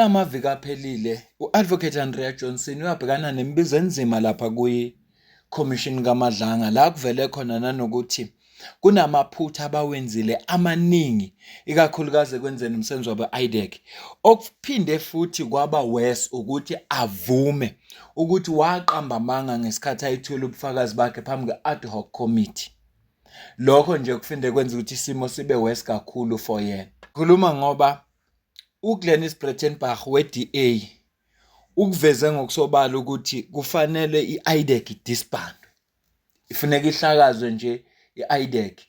Amaviki aphelile u-Advocate Andrea Johnson uyabhekana nemibuzo enzima lapha kwi-Commission kaMadlanga la kuvele khona nanokuthi kunamaphutha abawenzile amaningi ikakhulukazi ekwenzeni umsebenzi wabo IDEC. Okuphinde futhi kwaba worse ukuthi avume ukuthi waqamba amanga ngesikhathi ayithula ubufakazi bakhe phambi kwe-ad hoc committee. Lokho nje kufinde kwenza ukuthi isimo sibe worse kakhulu for yena. Khuluma ngoba uGlenis Breitenbach we-DA ukuveze ngokusobala ukuthi kufanele i-IDEC disbandwe. Ifuneka ihlakazwe nje i-IDEC.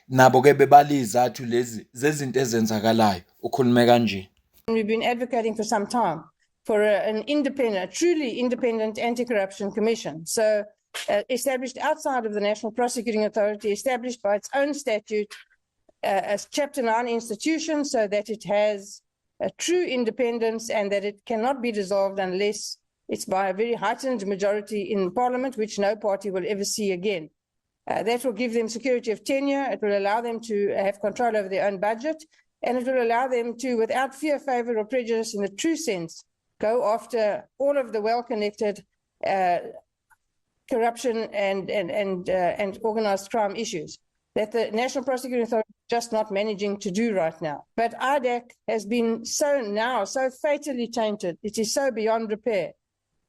Nabo ke bebala izathu lezi zezinto ezenzakalayo. Ukhulume kanje. We've been advocating for some time for an independent, truly independent anti-corruption commission. So established outside of the National Prosecuting Authority, established by its own statute as Chapter 9 institution so that it has a true independence and that it cannot be dissolved unless it's by a very heightened majority in Parliament, which no party will ever see again. That will give them security of tenure. It will allow them to have control over their own budget, and it will allow them to, without fear, favour or prejudice in the true sense, go after all of the well-connected corruption and organised crime issues that the National Prosecuting Authority is just not managing to do right now. But IDEC has been so fatally tainted. It is so beyond repair.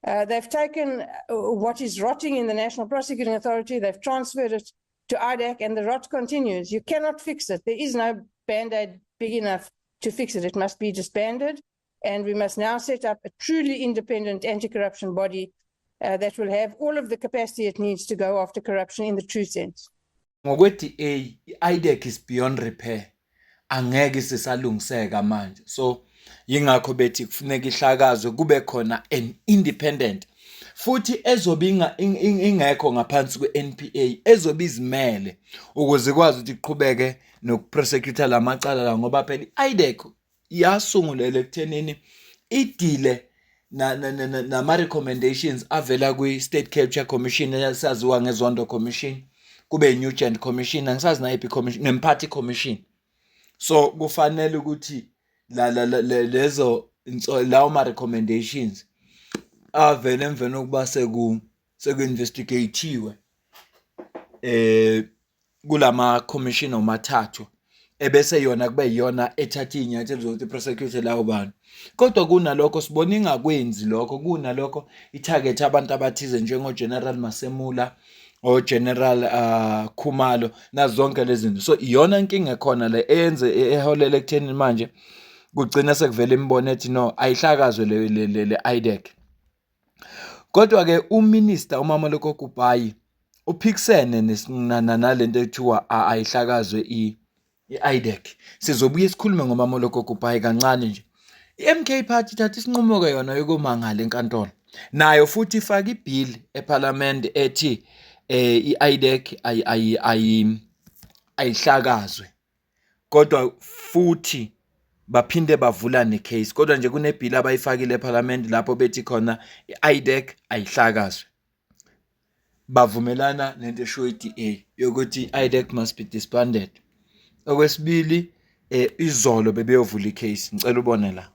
They've taken what is rotting in the National Prosecuting Authority, they've transferred it to IDEC, and the rot continues. You cannot fix it. There is no Band-Aid big enough to fix it. It must be disbanded, and we must now set up a truly independent anti-corruption body that will have all of the capacity it needs to go after corruption in the true sense. Ngokwe-DA, i-IDEC is beyond repair. Angeke sisalungiseka manje. So yingakho bethi kufuneka ihlakazwe kube khona an independent futhi ezobe ingekho ngaphansi kwe-NPA ezobe izimele ukuze ikwazi ukuthi iqhubeke nokuprosecutor lamacala la ngoba phela i-IDEC yasungulelwa ekuthenini idile nama recommendations avela kwi-State Capture Commission eyasaziwa ngeZondo Commission kube i-Nugent Commission angisazi nayiphi commission nemphathi commission. So kufanele ukuthi lezo lawo ma recommendations avele emveni okuba seku-investigatiwe kulama commission omathathu ebese yona kube yiyona ethatha iy'nyathelo zokuthi prosecute lawo bantu. Kodwa kunalokho sibona ingakwenzi lokho, kunalokho itarget abantu abathize njengo-General Masemula o-General Khumalo nazo zonke lezi zinto. So iyona inkinga ekhona le eholela ekuthenini manje kugcina sekuvela imbono ethi no ayihlakazwe le IDEC. Kodwa ke uMinister uMameloko Kubayi uphikisene nalento ethiwa ayihlakazwe i-IDEC. Sizobuye sikhulume ngoMameloko Kubayi kancane nje. I-MK Party ithatha isinqumo ke yona yokumangala enkantolo. Nayo futhi ifaka ibill eParliament ethi i-IDEC ayihlakazwe. Kodwa futhi baphinde bavula necase. Kodwa nje kunebill abayifakile eParliament lapho bethi khona i-IDEC ayihlakazwe. Bavumelana nento esho i-DA yokuthi i-IDEC must be disbanded. Okwesibili izolo bebeyovula icase. Ngicela ubone la.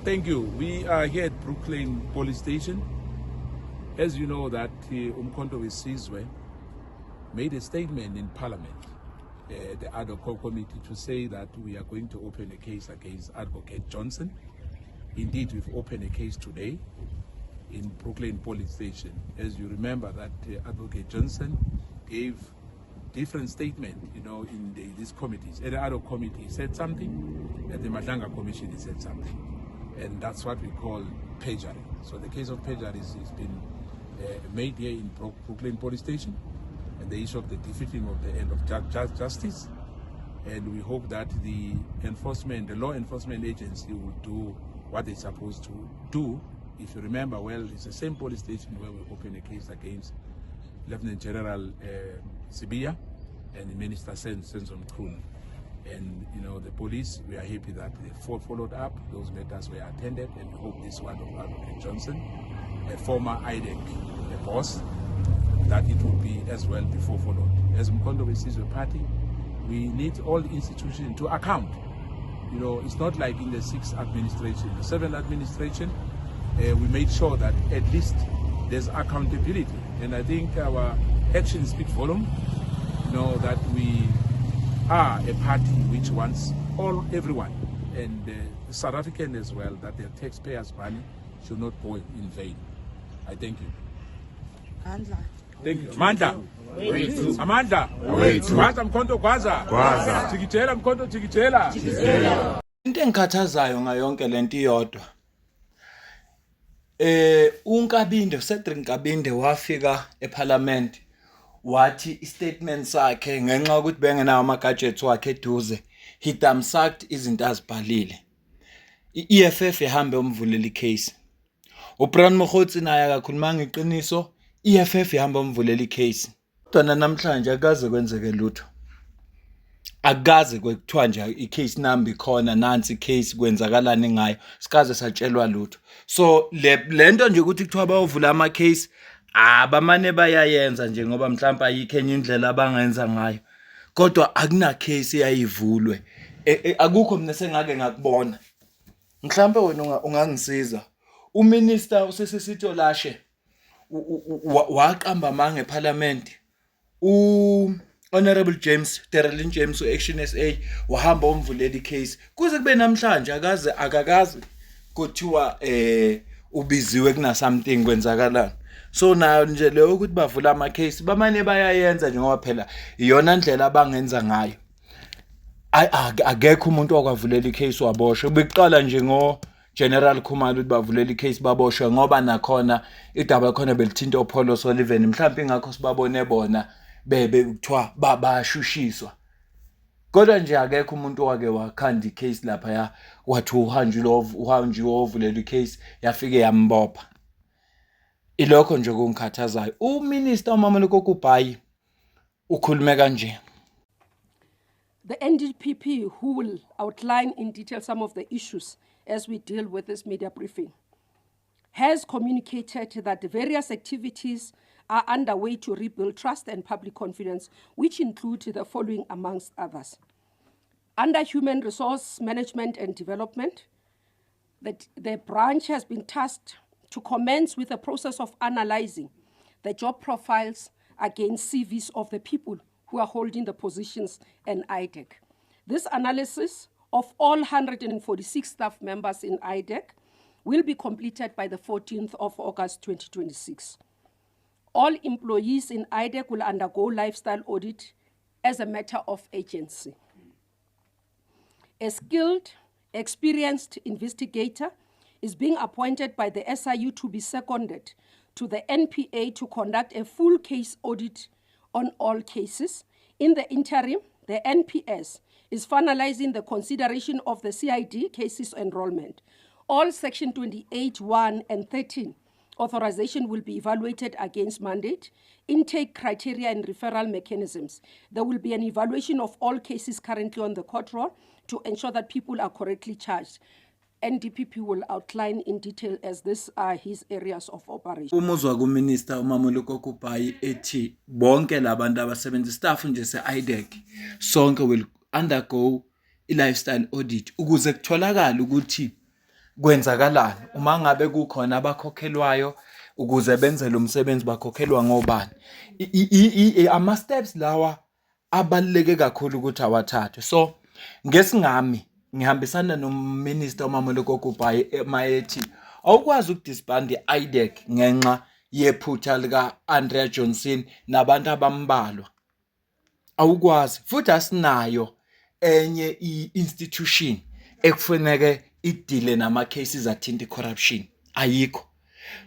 Thank you. We are here at Brooklyn Police Station. As you know that Umkhonto Wesizwe made a statement in Parliament, the ad hoc committee, to say that we are going to open a case against Advocate Johnson. Indeed, we've opened a case today in Brooklyn Police Station. As you remember that Advocate Johnson gave different statement, in these committees. At the ad hoc committee he said something, at the Madlanga Commission he said something. And that's what we call perjury. So the case of perjury has been made here in Brooklyn Police Station, and the issue of the defeating of the end of justice. And we hope that the law enforcement agency will do what they're supposed to do. If you remember well, it's the same police station where we opened a case against Lieutenant General Sibia and Minister Senzo Mkhunu. And the police, we are happy that they followed up, those matters were attended, and we hope this one of Advocate Johnson, a former IDEC boss, that it will be as well before followed. As Umkhonto Wesizwe Party, we need all the institutions to account. You know, it's not like in the 6th administration. The 7th administration, we made sure that at least there's accountability. And I think our actions speak volume, you know, that we are a party which wants everyone, and South African as well, that their taxpayers' money should not go in vain. I thank you. Thank you. Amanda. Amanda. Gwaza mkhonto gwaza. Tikitela mkhonto tikitela. Into engikhathazayo ngayonke lento iyodwa. uNkabinde Cedric Nkabinde wafika eParliament wathi istatement sakhe ngenxa ukuthi bengenawo ama-gadgets wakhe eduze he dumpsacked izinto azibhalile. I-EFF ehambe umvulela icase. uBrian Mokgotsi naye akakhuluma ngeqiniso, i-EFF ihamba umvulela icase. Kodwa namhlanje akaze kwenzeke lutho. Akaze kwekuthiwa nje icase number ikhona nansi icase kwenzakalani ngayo sikaze satshelwa lutho. So lento nje ukuthi kuthiwa bayovula ama case abamane bayayenza nje ngoba mhlawumbe ayikho enye indlela abangenza ngayo. Kodwa akuna case eyayivulwe. Akukho mina sengake ngakubona. Mhlawumbe wena ungangisiza. Uminister uSisito Lashe waqamba manga eParliament. Honorable James Terrelin James Action SA wahamba umvulela icase kuze kube namhlanje akakazi kuthiwa ubiziwe kuna something kwenzakalana. So nayo nje leyo ukuthi bavula ama case bamane bayayenza nje ngoba phela iyona ndlela abangenza ngayo. Akekho umuntu okwavulela icase waboshwe. Beqala nje ngo General Khumalo ukuthi bavulela icase baboshwe ngoba nakhona idaba khona belithinta uPaulo Sullivan mhlawumbe ingakho sibabone bona bebe kuthiwa bayashushiswa. Kodwa nje akekho umuntu owake wakhanda icase lapha ya wathi uhanjwe ovulela icase yafike yambopha. Ilokho nje kungikhathazayo. Uminister uMamoloko Kubayi ukhulume kanje. The NDPP, who will outline in detail some of the issues as we deal with this media briefing, has communicated that various activities are underway to rebuild trust and public confidence, which include the following amongst others. Under Human Resource Management and Development, the branch has been tasked to commence with the process of analyzing the job profiles against CVs of the people who are holding the positions in IDEC. This analysis of all 146 staff members in IDEC will be completed by the 14th of August 2026. All employees in IDEC will undergo lifestyle audit as a matter of agency. A skilled, experienced investigator is being appointed by the SIU to be seconded to the NPA to conduct a full case audit on all cases. In the interim, the NPS is finalizing the consideration of the CID cases enrollment. All Section 28(1) and 13 authorization will be evaluated against mandate, intake criteria and referral mechanisms. There will be an evaluation of all cases currently on the court roll to ensure that people are correctly charged. NDPP will outline in detail as these are his areas of operation. Umuzwa kuMinister uMamoloko Kubayi ethi bonke labantu abasebenza staff nje se-IDEC sonke will undergo i-lifestyle audit ukuze kutholakala ukuthi kwenzakalani uma ngabe kukhona abakhokhelwayo ukuze benze lo msebenzi bakhokhelwa ngobani. Ama steps lawa abaluleke kakhulu ukuthi awathathwe. So ngesingami ngihambisana noMinister uMamoloko Kubayi mayethi awukwazi ukudisband i-IDEC ngenxa yephutha lika Andrea Johnson nabantu abambalwa. Awukwazi futhi asinayo enye i-institution ekufanele idile nama cases athinta corruption ayikho.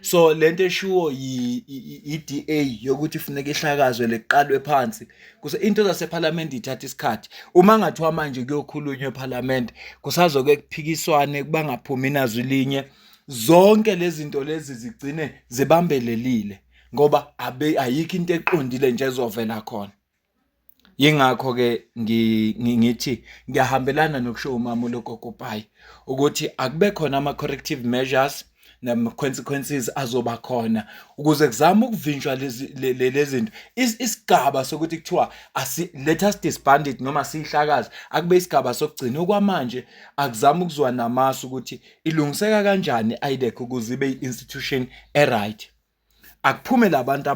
So lento eshiwo i-DA yokuthi ifuneka ihlakazwe leqalwe phansi kuse into zaseParliament ithatha isikhathi. Uma ngathiwa manje kuyokhulunywa eParliament kusazoke kuphikiswane kubangaphumi inazwi linye zonke lezi zinto lezi zigcine zibambelelile ngoba ayikho into eqondile nje ezovela khona. Yingakho ke ngithi ngiyahambelana nokusho uMamoloko Kubayi ukuthi akube khona ama corrective measures nama-consequences azoba khona ukuze kuzame ukuvinjwa lezi zinto. Isigaba sokuthi kuthiwa let us disband it noma siyihlakaze akube isigaba sokugcina. Okwamanje akuzama ukuzwa namasu ukuthi ilungiseka kanjani i-IDEC ukuze ibe i-institution e-right. Akuphume labantu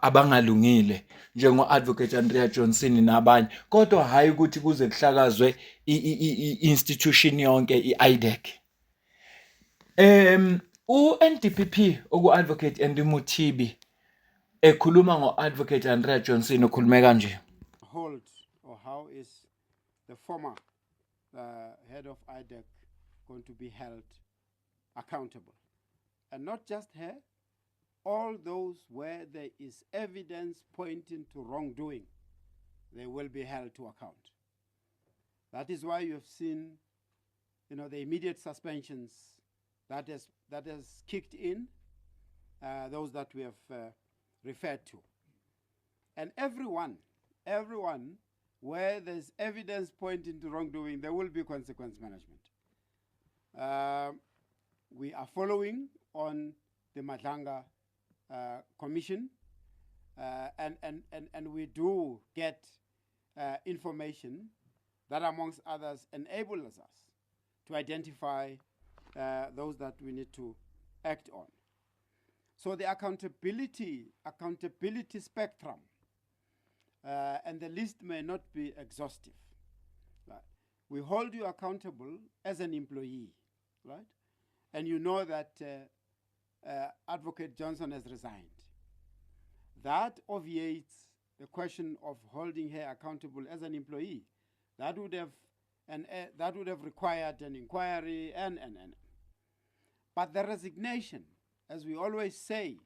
abangalungile njengo-Advocate Andrea Johnson nabanye, kodwa hhayi ukuthi kuze kuhlakazwe i-institution yonke i-IDEC. U-NDPP oku-Advocate Andy Mothibi ekhuluma ngo-Advocate Andrea Johnson ukhulume kanje. Hold, or how is the former head of IDEC going to be held accountable? And not just her, all those where there is evidence pointing to wrongdoing, they will be held to account. That is why you have seen, the immediate suspensions that has kicked in, those that we have referred to. And everyone where there's evidence pointing to wrongdoing, there will be consequence management. We are following on the Madlanga Commission, and we do get information that, amongst others, enables us to identify those that we need to act on. So the accountability spectrum, and the list may not be exhaustive. Right? We hold you accountable as an employee, right? And you know that Advocate Johnson has resigned. That obviates the question of holding her accountable as an employee. That would have required an inquiry and. But the resignation, as we always say,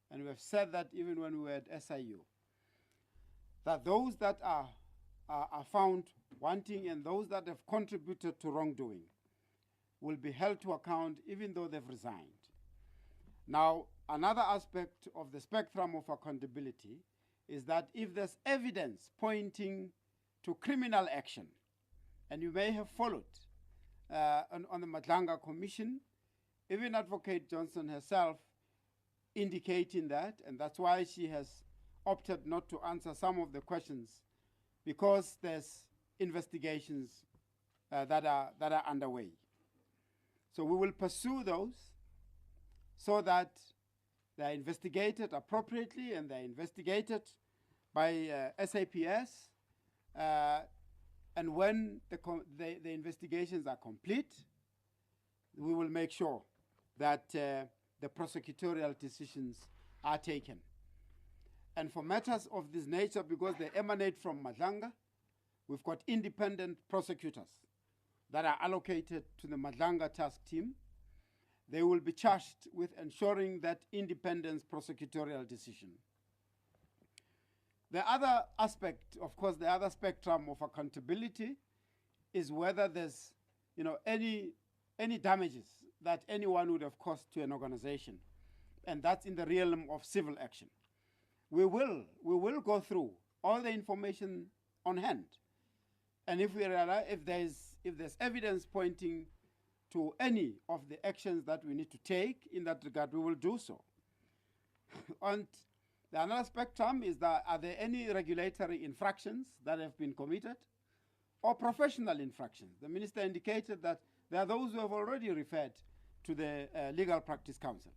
and we have said that even when we were at SIU, that those that are found wanting and those that have contributed to wrongdoing will be held to account even though they've resigned. Now, another aspect of the spectrum of accountability is that if there's evidence pointing to criminal action, and you may have followed on the Madlanga Commission, even Advocate Johnson herself indicating that, and that's why she has opted not to answer some of the questions, because there's investigations that are underway. So we will pursue those so that they're investigated appropriately and they're investigated by SAPS. And when the investigations are complete, we will make sure that the prosecutorial decisions are taken. And for matters of this nature, because they emanate from Madlanga, we've got independent prosecutors that are allocated to the Madlanga task team. They will be charged with ensuring that independent prosecutorial decision. The other aspect, of course, the other spectrum of accountability is whether there's, any damages that anyone would have caused to an organization, and that's in the realm of civil action. We will go through all the information on hand, and if we realize if there's evidence pointing to any of the actions that we need to take in that regard, we will do so. And the another spectrum is that are there any regulatory infractions that have been committed or professional infractions? The minister indicated that there are those who have already referred to the Legal Practice Council.